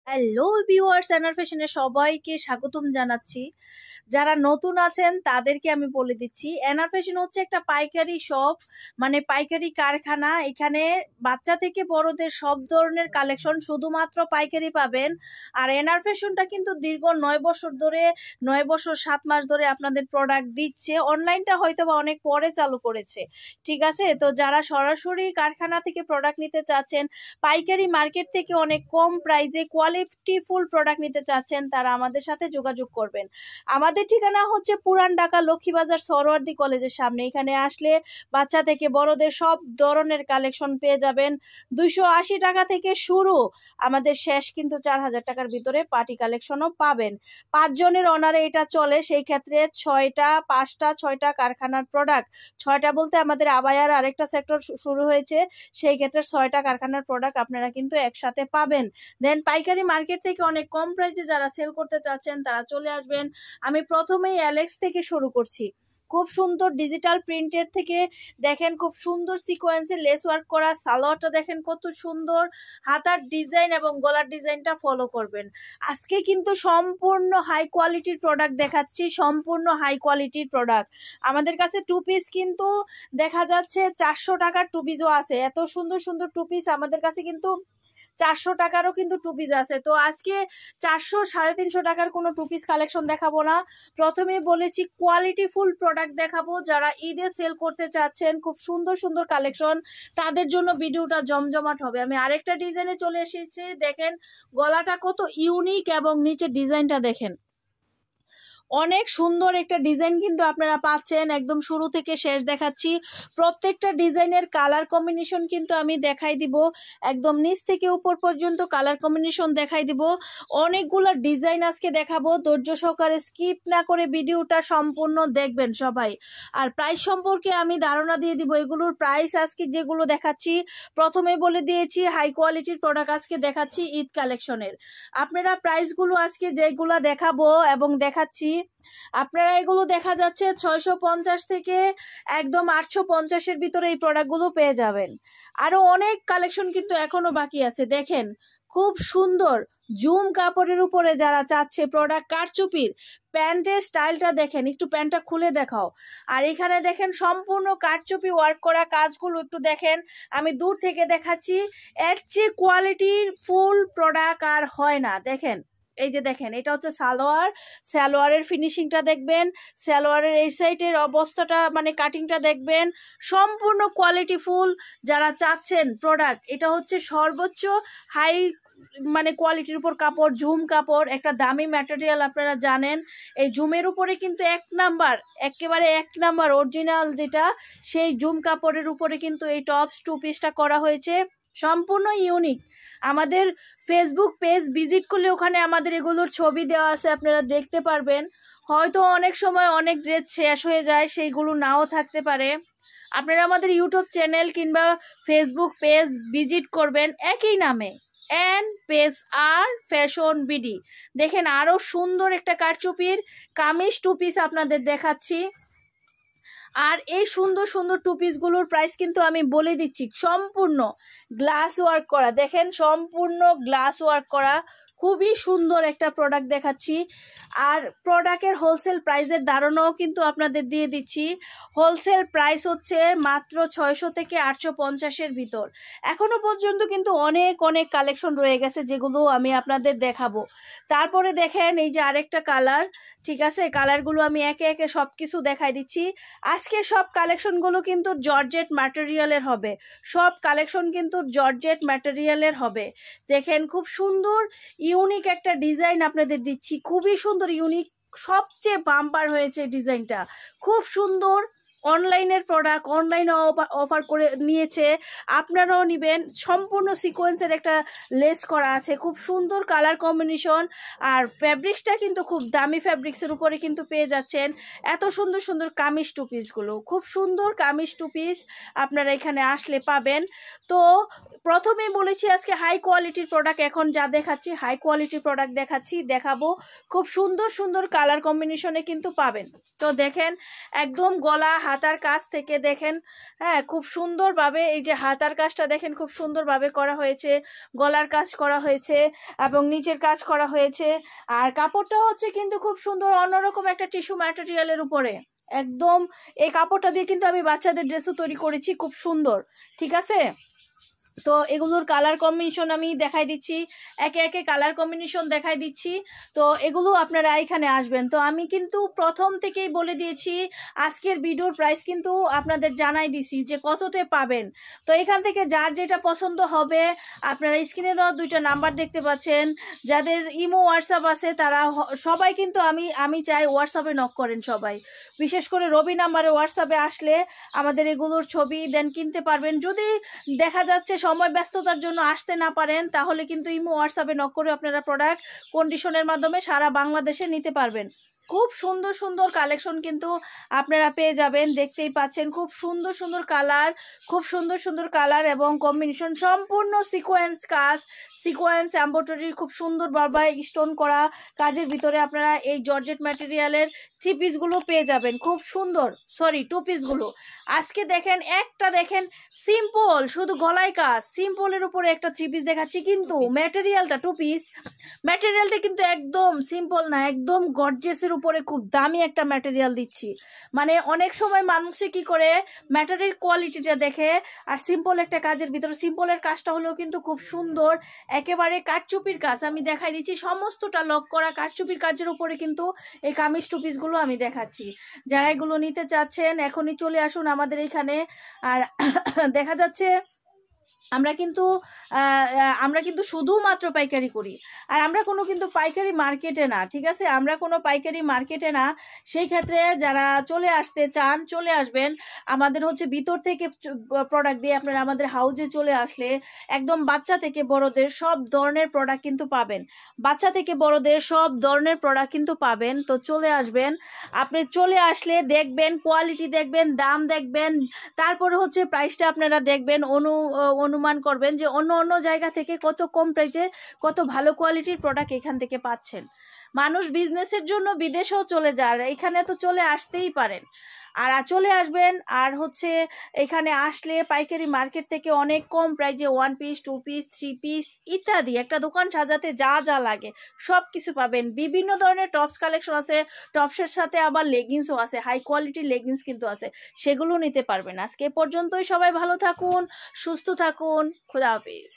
Hello viewers, এনার ফ্যাশনে সবাইকে স্বাগতম জানাচ্ছি। যারা নতুন আছেন তাদেরকে আমি বলে দিচ্ছি, এনার ফ্যাশন হচ্ছে একটা পাইকারি শপ, মানে পাইকারি কারখানা। এখানে বাচ্চা থেকে বড়দের সব ধরনের কালেকশন শুধুমাত্র পাইকারি পাবেন। আর এনার ফ্যাশনটা কিন্তু দীর্ঘ 9 বছর ধরে, 9 বছর 7 মাস ধরে আপনাদের প্রোডাক্ট দিচ্ছে। অনলাইনটা হয়তো বা অনেক পরে চালু করেছে, ঠিক আছে? তো যারা সরাসরি কারখানা থেকে প্রোডাক্ট নিতে চাচ্ছেন, পাইকারি মার্কেট থেকে অনেক কম প্রাইসে কোয়ালিটিফুল প্রোডাক্ট নিতে চাচ্ছেন, তারা আমাদের সাথে যোগাযোগ করবেন। আমাদের ঠিকানা হচ্ছে পুরান ঢাকা লক্ষ্মীবাজার সরোয়ার্দী কলেজের সামনে। এখানে আসলে বাচ্চা থেকে বড়দের সব ধরনের কালেকশন পেয়ে যাবেন। 280 টাকা থেকে শুরু, আমাদের শেষ কিন্তু 4000 টাকার ভিতরে পার্টি কালেকশনও পাবেন। 5 জনের অনারে এটা চলে, সেই ক্ষেত্রে 6টা কারখানার প্রোডাক্ট। 6টা বলতে আমাদের আবায়ার আরেকটা সেক্টর শুরু হয়েছে, সেই ক্ষেত্রে 6টা কারখানার প্রোডাক্ট আপনারা কিন্তু একসাথে পাবেন। দেন পাইকারি মার্কেট থেকে অনেক কম প্রাইসে যারা সেল করতে চাচ্ছেন তারা চলে আসবেন। আমি প্রথমেই অ্যালেক্স থেকে শুরু করছি। খুব সুন্দর ডিজিটাল প্রিন্টের থেকে দেখেন, খুব সুন্দর সিকোয়েন্সে লেস ওয়ার্ক করা সালোয়ারটা দেখেন কত সুন্দর। হাতার ডিজাইন এবং গলার ডিজাইনটা ফলো করবেন। আজকে কিন্তু সম্পূর্ণ হাই কোয়ালিটির প্রোডাক্ট দেখাচ্ছি, সম্পূর্ণ হাই কোয়ালিটির প্রোডাক্ট। আমাদের কাছে টু পিস কিন্তু দেখা যাচ্ছে 400 টাকার টু পিসও আছে। এত সুন্দর সুন্দর টু পিস আমাদের কাছে কিন্তু 400 টাকারও কিন্তু টু পিস আছে। তো আজকে 400 350 টাকার কোনো টু পিস কালেকশন দেখাবো না। প্রথমে বলেছি কোয়ালিটি ফুল প্রোডাক্ট দেখাবো। যারা ঈদে সেল করতে চাচ্ছেন খুব সুন্দর সুন্দর কালেকশন, তাদের জন্য ভিডিওটা জমজমাট হবে। আমি আরেকটা ডিজাইনে চলে এসেছি, দেখেন গলাটা কত ইউনিক এবং নিচের ডিজাইনটা দেখেন, অনেক সুন্দর একটা ডিজাইন কিন্তু আপনারা পাচ্ছেন। একদম শুরু থেকে শেষ দেখাচ্ছি, প্রত্যেকটা ডিজাইনের কালার কম্বিনেশন কিন্তু আমি দেখাই দিব, একদম নিচ থেকে উপর পর্যন্ত কালার কম্বিনেশন দেখাই দিব। অনেকগুলো ডিজাইন আজকে দেখাবো, ধৈর্য সহকারে স্কিপ না করে ভিডিওটা সম্পূর্ণ দেখবেন সবাই। আর প্রাইস সম্পর্কে আমি ধারণা দিয়ে দিব। এগুলোর প্রাইস আজকে যেগুলো দেখাচ্ছি, প্রথমে বলে দিয়েছি হাই কোয়ালিটির প্রোডাক্ট আজকে দেখাচ্ছি ঈদ কালেকশনের। আপনারা প্রাইসগুলো আজকে যেগুলো দেখাবো এবং দেখাচ্ছি, আপনারা এগুলো দেখা যাচ্ছে 650 থেকে একদম 850-এর ভিতরে এই প্রোডাক্টগুলো পেয়ে যাবেন। আরো অনেক কালেকশন কিন্তু এখনো বাকি আছে। দেখেন খুব সুন্দর জুম কাপড়ের উপরে যারা চাচ্ছে প্রোডাক্ট, কারচুপির প্যান্টের স্টাইলটা দেখেন, একটু প্যান্টটা খুলে দেখাও। আর এখানে দেখেন সম্পূর্ণ কারচুপি ওয়ার্ক করা কাজগুলো একটু দেখেন, আমি দূর থেকে দেখাচ্ছি। এর চেয়ে কোয়ালিটির ফুল প্রোডাক্ট আর হয় না। দেখেন, এই যে দেখেন, এটা হচ্ছে সালোয়ার, সালোয়ারের ফিনিশিংটা দেখবেন, সালোয়ারের এই সাইডের অবস্থাটা মানে কাটিংটা দেখবেন, সম্পূর্ণ কোয়ালিটি ফুল। যারা চাচ্ছেন প্রোডাক্ট, এটা হচ্ছে সর্বোচ্চ হাই মানে কোয়ালিটির উপর কাপড়, ঝুম কাপড়, একটা দামি ম্যাটেরিয়াল আপনারা জানেন। এই ঝুমের উপরে কিন্তু একেবারে এক নাম্বার অরিজিনাল যেটা, সেই ঝুম কাপড়ের উপরে কিন্তু এই টপস টু পিসটা করা হয়েছে, সম্পূর্ণ ইউনিক। আমাদের ফেসবুক পেজ ভিজিট করলে ওখানে আমাদের এগুলোর ছবি দেওয়া আছে, আপনারা দেখতে পারবেন। হয়তো অনেক সময় অনেক ড্রেস শেষ হয়ে যায়, সেইগুলো নাও থাকতে পারে। আপনারা আমাদের ইউটিউব চ্যানেল কিংবা ফেসবুক পেজ ভিজিট করবেন একই নামে, এন পেজ আর ফ্যাশন বিডি। দেখেন আরো সুন্দর একটা কারচুপির কামিজ টু পিস আপনাদের দেখাচ্ছি। আর এই সুন্দর সুন্দর টু পিসগুলোর প্রাইস কিন্তু আমি বলে দিচ্ছি, সম্পূর্ণ গ্লাস ওয়ার্ক করা। দেখেন সম্পূর্ণ গ্লাস ওয়ার্ক করা, খুবই সুন্দর একটা প্রোডাক্ট দেখাচ্ছি। আর প্রোডাক্টের হোলসেল প্রাইসের ধারণাও কিন্তু আপনাদের দিয়ে দিচ্ছি। হোলসেল প্রাইস হচ্ছে মাত্র 600 থেকে 850-এর ভিতর। এখনো পর্যন্ত কিন্তু অনেক অনেক কালেকশন রয়ে গেছে, যেগুলো আমি আপনাদের দেখাবো। তারপরে দেখেন এই যে আরেকটা কালার, ঠিক আছে? কালারগুলো আমি একে একে সব কিছু দেখাই দিচ্ছি। আজকে সব কালেকশনগুলো কিন্তু জর্জেট ম্যাটেরিয়ালের হবে, সব কালেকশন কিন্তু জর্জেট ম্যাটেরিয়ালের হবে। দেখেন খুব সুন্দর ইউনিক একটা ডিজাইন আপনাদের দিচ্ছি, খুবই সুন্দর ইউনিক, সবচেয়ে বাম্পার হয়েছে ডিজাইনটা, খুব সুন্দর। অনলাইনের প্রোডাক্ট অনলাইনে অফার করে নিয়েছে, আপনারাও নেবেন। সম্পূর্ণ সিকোয়েন্সের একটা লেস করা আছে, খুব সুন্দর কালার কম্বিনেশন। আর ফ্যাব্রিক্সটা কিন্তু খুব দামি ফ্যাব্রিক্সের উপরে কিন্তু পেয়ে যাচ্ছেন। এত সুন্দর সুন্দর কামিজ টু পিসগুলো, খুব সুন্দর কামিজ টু পিস আপনারা এখানে আসলে পাবেন। তো প্রথমেই বলেছি আজকে হাই কোয়ালিটির প্রোডাক্ট, এখন যা দেখাচ্ছি হাই কোয়ালিটির প্রোডাক্ট দেখাবো। খুব সুন্দর সুন্দর কালার কম্বিনেশনে কিন্তু পাবেন। তো দেখেন একদম গলা হাতার কাজ থেকে দেখেন, হ্যাঁ, খুব সুন্দরভাবে এই যে হাতার কাজটা দেখেন খুব সুন্দরভাবে করা হয়েছে, গলার কাজ করা হয়েছে এবং নিচের কাজ করা হয়েছে। আর কাপড়টা হচ্ছে কিন্তু খুব সুন্দর অন্যরকম একটা টিস্যু ম্যাটেরিয়ালের উপরে একদম। এই কাপড়টা দিয়ে কিন্তু আমি বাচ্চাদের ড্রেসও তৈরি করেছি, খুব সুন্দর, ঠিক আছে। তো এগুলোর কালার কম্বিনেশন আমি দেখাই দিচ্ছি, একে একে কালার কম্বিনেশন দেখাই দিচ্ছি। তো এগুলো আপনারা এখানে আসবেন। তো আমি কিন্তু প্রথম থেকেই বলে দিয়েছি আজকের ভিডিওর প্রাইস কিন্তু আপনাদের জানাই দিছি যে কততে পাবেন। তো এখান থেকে যার যেটা পছন্দ হবে আপনারা স্ক্রিনে দেওয়া দুইটা নাম্বার দেখতে পাচ্ছেন, যাদের ইমো হোয়াটসঅ্যাপ আছে তারা সবাই কিন্তু আমি চাই হোয়াটসঅ্যাপে নক করেন সবাই, বিশেষ করে রবি নাম্বারে হোয়াটসঅ্যাপে আসলে আমাদের এগুলোর ছবি দেন কিনতে পারবেন। যদি দেখা যাচ্ছে সময় ব্যস্ততার জন্য আসতে না পারেন তাহলে কিন্তু ইমো হোয়াটসঅ্যাপে নক করে আপনারা প্রোডাক্ট কন্ডিশনের মাধ্যমে সারা বাংলাদেশে নিতে পারবেন। খুব সুন্দর সুন্দর কালেকশন কিন্তু আপনারা পেয়ে যাবেন, দেখতেই পাচ্ছেন খুব সুন্দর সুন্দর কালার, খুব সুন্দর সুন্দর কালার এবং কম্বিনেশন, সম্পূর্ণ সিকোয়েন্স কাজ, সিকোয়েন্স এমব্রয়ডারি খুব সুন্দরভাবে স্টোন করা কাজের ভিতরে আপনারা এই জর্জেট ম্যাটেরিয়ালের থ্রি পিসগুলো পেয়ে যাবেন, খুব সুন্দর, সরি টু পিসগুলো। আজকে দেখেন একটা দেখেন সিম্পল শুধু গলায় কাজ, সিম্পলের উপরে একটা থ্রি পিস দেখাচ্ছি, কিন্তু ম্যাটেরিয়ালটা টু পিস, ম্যাটেরিয়ালটা কিন্তু একদম সিম্পল না, একদম গর্জিয়াসের উপরে খুব দামি একটা ম্যাটেরিয়াল দিচ্ছি। মানে অনেক সময় মানুষে কি করে ম্যাটেরিয়াল কোয়ালিটিটা দেখে, আর সিম্পল একটা কাজের ভিতরে সিম্পলের কাজটা হলেও কিন্তু খুব সুন্দর, একেবারে কাঠচুপির কাজ আমি দেখাই দিচ্ছি, সমস্তটা লক করা কাঠচুপির কাজের উপরে কিন্তু এই কামিজ টু পিসগুলো আমি দেখাচ্ছি। যারা এগুলো নিতে চাচ্ছেন এখনই চলে আসুন আমাদের এখানে। আর দেখা যাচ্ছে আমরা কিন্তু শুধুমাত্র পাইকারি করি, আর আমরা কোনো কিন্তু পাইকারি মার্কেটে না, ঠিক আছে, আমরা কোনো পাইকারি মার্কেটে না। সেই ক্ষেত্রে যারা চলে আসতে চান চলে আসবেন, আমাদের হচ্ছে ভিতর থেকে প্রোডাক্ট দিয়ে আপনারা আমাদের হাউজে চলে আসলে একদম বাচ্চা থেকে বড়দের সব ধরনের প্রোডাক্ট কিন্তু পাবেন, বাচ্চা থেকে বড়দের সব ধরনের প্রোডাক্ট কিন্তু পাবেন। তো চলে আসবেন, আপনি চলে আসলে দেখবেন কোয়ালিটি, দেখবেন দাম, দেখবেন তারপরে হচ্ছে প্রাইসটা আপনারা দেখবেন, অনুমান করবেন যে অন্য অন্য জায়গা থেকে কত কম প্রাইসে কত ভালো কোয়ালিটির প্রোডাক্ট এখান থেকে পাচ্ছেন। মানুষ বিজনেসের জন্য বিদেশেও চলে যায়, এখানে তো চলে আসতেই পারেন, আর চলে আসবেন। আর হচ্ছে এখানে আসলে পাইকারি মার্কেট থেকে অনেক কম প্রাইসে one piece, two piece, three piece ইত্যাদি একটা দোকান সাজাতে যা যা লাগে সব কিছু পাবেন। বিভিন্ন ধরনের টপস কালেকশন আছে, টপসের সাথে আবার লেগিংসও আছে, হাই কোয়ালিটির লেগিংস কিন্তু আছে, সেগুলো নিতে পারবেন। আজকে পর্যন্তই, সবাই ভালো থাকুন, সুস্থ থাকুন, খোদা হাফেজ।